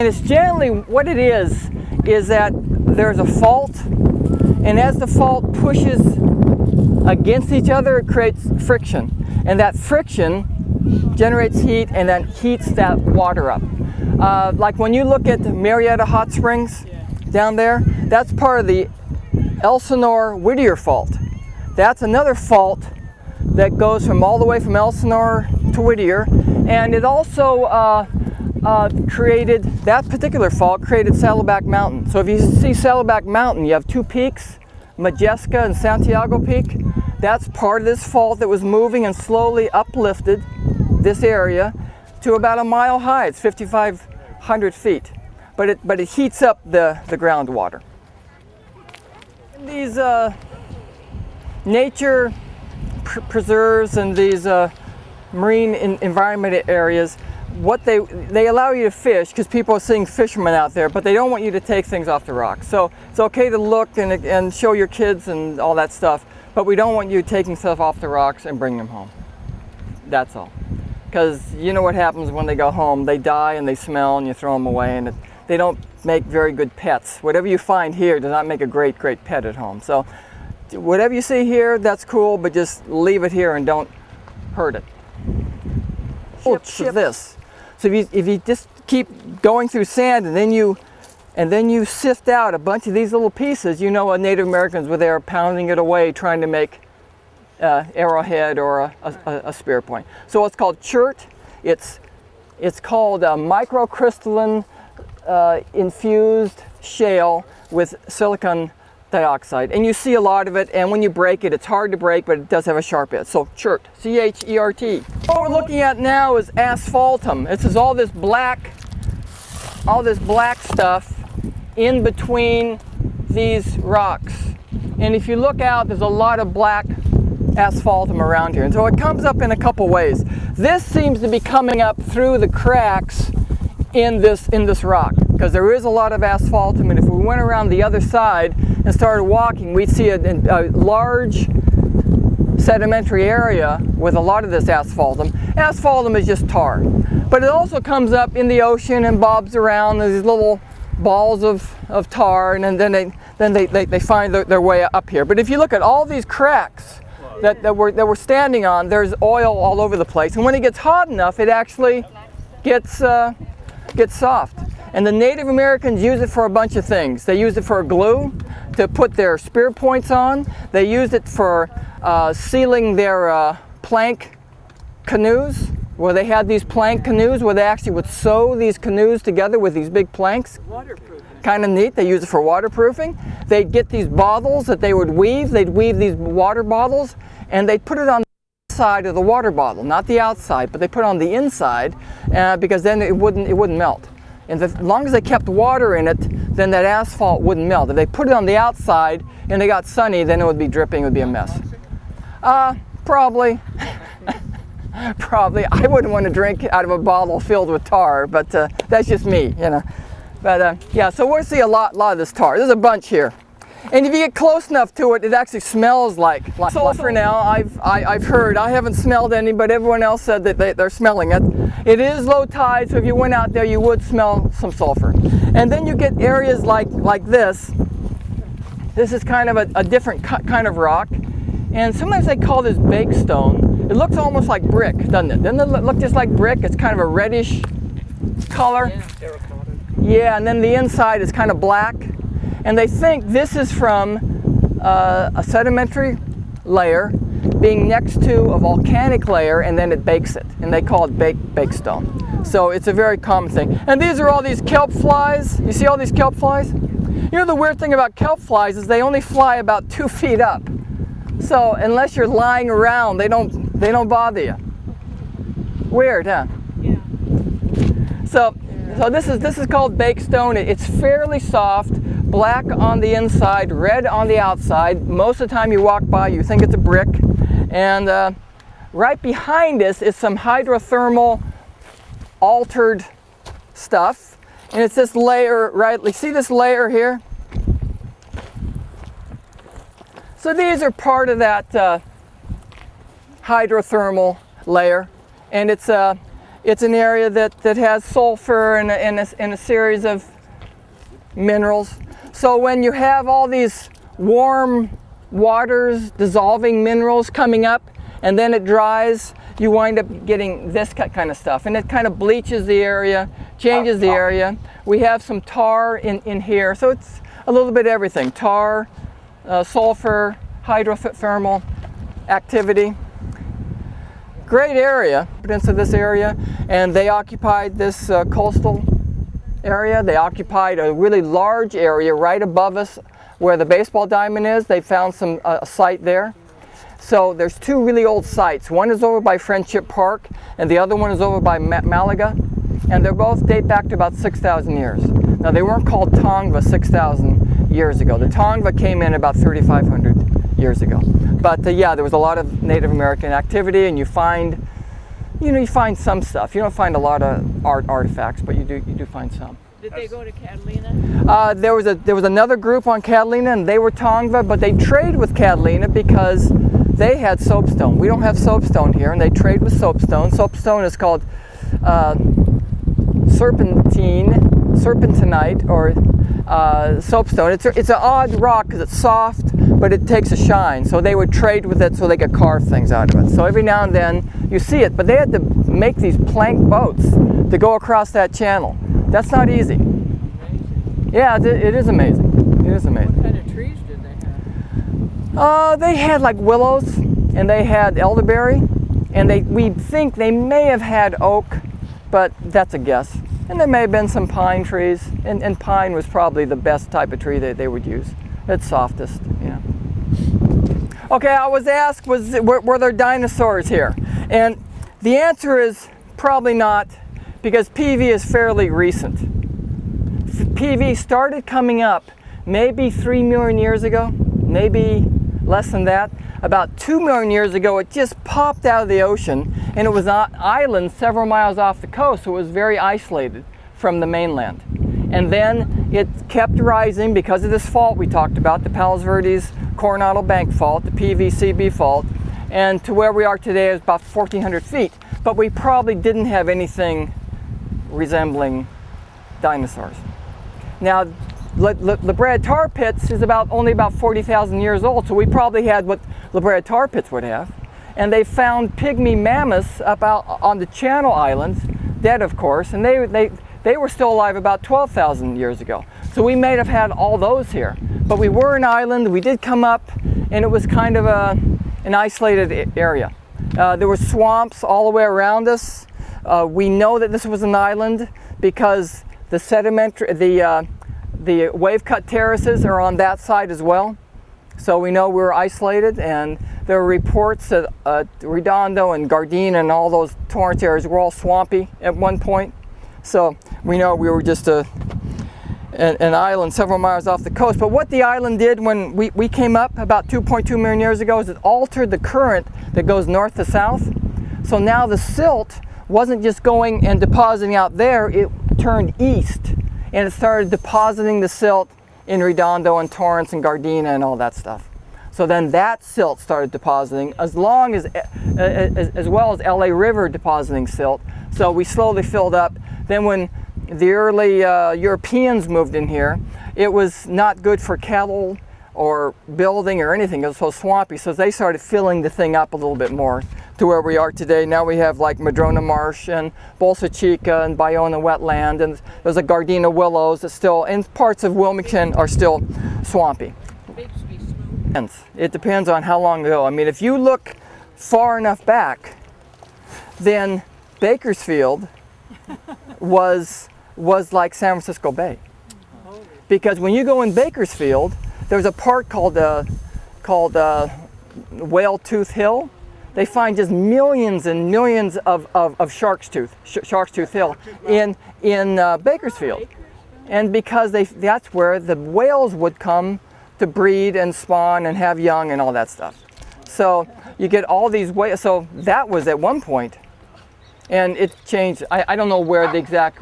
And it's generally what it is that there's a fault, and as the fault pushes against each other, it creates friction. And that friction generates heat and then heats that water up. Like when you look at Marietta Hot Springs down there, that's part of the Elsinore-Whittier fault. That's another fault that goes from all the way from Elsinore to Whittier, and it also created, that particular fault created Saddleback Mountain. So if you see Saddleback Mountain, you have two peaks, Majesca and Santiago Peak. That's part of this fault that was moving and slowly uplifted this area to about a mile high. It's 5,500 feet, but it heats up the groundwater. These nature preserves and these marine environment areas, what they allow you to fish, because people are seeing fishermen out there, but they don't want you to take things off the rocks. So it's okay to look and show your kids and all that stuff, but we don't want you taking stuff off the rocks and bring them home. That's all. Because you know what happens when they go home. They die and they smell and you throw them away, and they don't make very good pets. Whatever you find here does not make a great pet at home. So whatever you see here, that's cool, but just leave it here and don't hurt it. This. So if you just keep going through sand and then you sift out a bunch of these little pieces, you know Native Americans were there pounding it away trying to make arrowhead or a spear point. So it's called chert. It's called a microcrystalline infused shale with silicon dioxide, and you see a lot of it, and when you break it, it's hard to break, but it does have a sharp edge. So chert, C-H-E-R-T. What we're looking at now is asphaltum. This is all this black stuff in between these rocks. And if you look out, there's a lot of black asphaltum around here. And so it comes up in a couple ways. This seems to be coming up through the cracks in this rock, because there is a lot of asphaltum, and if we went around the other side and started walking, we'd see a large sedimentary area with a lot of this asphaltum. Asphaltum is just tar, but it also comes up in the ocean and bobs around. There's these little balls of tar, and then they find their way up here. But if you look at all these cracks that we're standing on, there's oil all over the place, and when it gets hot enough, it actually gets soft. And the Native Americans use it for a bunch of things. They use it for glue to put their spear points on. They used it for sealing their plank canoes, where they had these plank canoes where they actually would sew these canoes together with these big planks. Waterproofing. Kind of neat. They use it for waterproofing. They'd get these bottles that they would weave. They'd weave these water bottles, and they'd put it on the inside of the water bottle, not the outside, but they put it on the inside because then it wouldn't melt. And as long as they kept water in it, then that asphalt wouldn't melt. If they put it on the outside and it got sunny, then it would be dripping, it would be a mess. Probably. Probably. I wouldn't want to drink out of a bottle filled with tar, but that's just me, you know. But yeah, so we'll see a lot of this tar. There's a bunch here. And if you get close enough to it, it actually smells like sulfur. Now, I've heard, I haven't smelled any, but everyone else said that they're smelling it. It is low tide, so if you went out there, you would smell some sulfur. And then you get areas like this. This is kind of a different kind of rock. And sometimes they call this bake stone. It looks almost like brick, doesn't it? Doesn't it look just like brick? It's kind of a reddish color. Yeah, and then the inside is kind of black. And they think this is from a sedimentary layer being next to a volcanic layer, and then it bakes it. And they call it bake stone. So it's a very common thing. And these are all these kelp flies. You see all these kelp flies? You know, the weird thing about kelp flies is they only fly about 2 feet up. So unless you're lying around, they don't bother you. Weird, huh? Yeah. So this is called bake stone. It's fairly soft, black on the inside, red on the outside. Most of the time you walk by, you think it's a brick. And right behind us is some hydrothermal altered stuff. And it's this layer, right? You see this layer here? So these are part of that hydrothermal layer. And it's It's an area that has sulfur and a series of minerals. So when you have all these warm waters dissolving minerals coming up and then it dries, you wind up getting this kind of stuff, and it kind of bleaches the area, changes the area. We have some tar in here, so it's a little bit of everything: tar, sulfur, hydrothermal activity. Great area, into this area, and they occupied this coastal area. They occupied a really large area right above us where the baseball diamond is. They found some site there. So there's two really old sites. One is over by Friendship Park, and the other one is over by Malaga, and they both date back to about 6,000 years. Now, they weren't called Tongva 6,000 years ago. The Tongva came in about 3,500 years ago. But yeah, there was a lot of Native American activity, and you find some stuff. You don't find a lot of artifacts, but you do find some. Did they go to Catalina? There was another group on Catalina, and they were Tongva, but they trade with Catalina because they had soapstone. We don't have soapstone here, and they trade with soapstone. Soapstone is called serpentinite, or soapstone. It's an odd rock because it's soft, but it takes a shine. So they would trade with it so they could carve things out of it. So every now and then you see it, but they had to make these plank boats to go across that channel. That's not easy. Amazing. Yeah, it is amazing. It is amazing. What kind of trees did they have? They had like willows, and they had elderberry, and we think they may have had oak, but that's a guess. And there may have been some pine trees, and pine was probably the best type of tree that they would use. It's softest, yeah. Okay, I was asked, were there dinosaurs here? And the answer is probably not, because PV is fairly recent. PV started coming up maybe 3 million years ago, maybe less than that. About 2 million years ago, it just popped out of the ocean, and it was on islands several miles off the coast, so it was very isolated from the mainland. And then it kept rising because of this fault we talked about, the Palos Verdes Coronado Bank fault, the PVCB fault, and to where we are today is about 1,400 feet. But we probably didn't have anything resembling dinosaurs. Now, La Brea tar pits is only about 40,000 years old, so we probably had what La Brea tar pits would have. And they found pygmy mammoths up out on the Channel Islands, dead of course, and they were still alive about 12,000 years ago. So we may have had all those here. But we were an island, we did come up, and it was kind of an isolated area. There were swamps all the way around us. We know that this was an island because the the wave-cut terraces are on that side as well. So we know we were isolated, and there are reports that Redondo and Gardena and all those Torrance areas were all swampy at one point. So we know we were just an island several miles off the coast. But what the island did when we came up about 2.2 million years ago is it altered the current that goes north to south. So now the silt wasn't just going and depositing out there, it turned east, and it started depositing the silt in Redondo and Torrance and Gardena and all that stuff. So then that silt started depositing, as well as LA River depositing silt. So we slowly filled up. Then when the early Europeans moved in here, it was not good for cattle or building or anything. It was so swampy. So they started filling the thing up a little bit more to where we are today. Now we have like Madrona Marsh and Bolsa Chica and Bayona wetland, and there's a Gardena willows that still, and parts of Wilmington are still swampy. It depends on how long ago. I mean, if you look far enough back, then Bakersfield was like San Francisco Bay. Because when you go in Bakersfield, there's a part called Whale Tooth Hill. They find just millions and millions of Shark's Tooth Hill in Bakersfield. And because that's where the whales would come to breed and spawn and have young and all that stuff. So you get all these whales. So that was at one point, and it changed. I don't know where the exact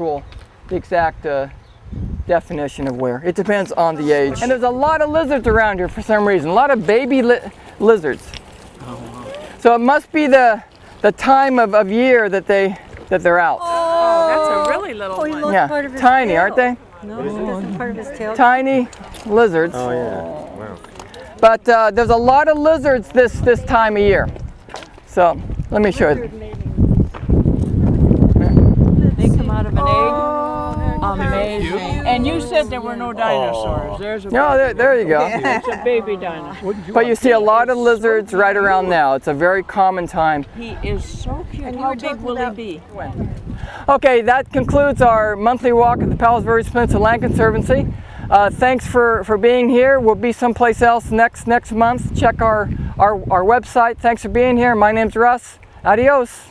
definition of where. It depends on the age. And there's a lot of lizards around here for some reason. A lot of baby lizards. So it must be the time of year that they that they're out. Oh, that's a really little he one. lost Yeah, part of his tiny, tail. aren't they? No, that's part of his tail. Tiny lizards. Oh yeah. Wow. But there's a lot of lizards this time of year. So let me show you. They come out of an egg. Amazing. And you said there were no dinosaurs. There's a No, there you go. it's a baby dinosaur. But you see a lot of lizards right around now. It's a very common time. He is so cute. And you How were big talking will he about- be? Okay, that concludes our monthly walk at the Palos Verdes Peninsula Land Conservancy. Thanks for being here. We'll be someplace else next month. Check our website. Thanks for being here. My name's Russ. Adios.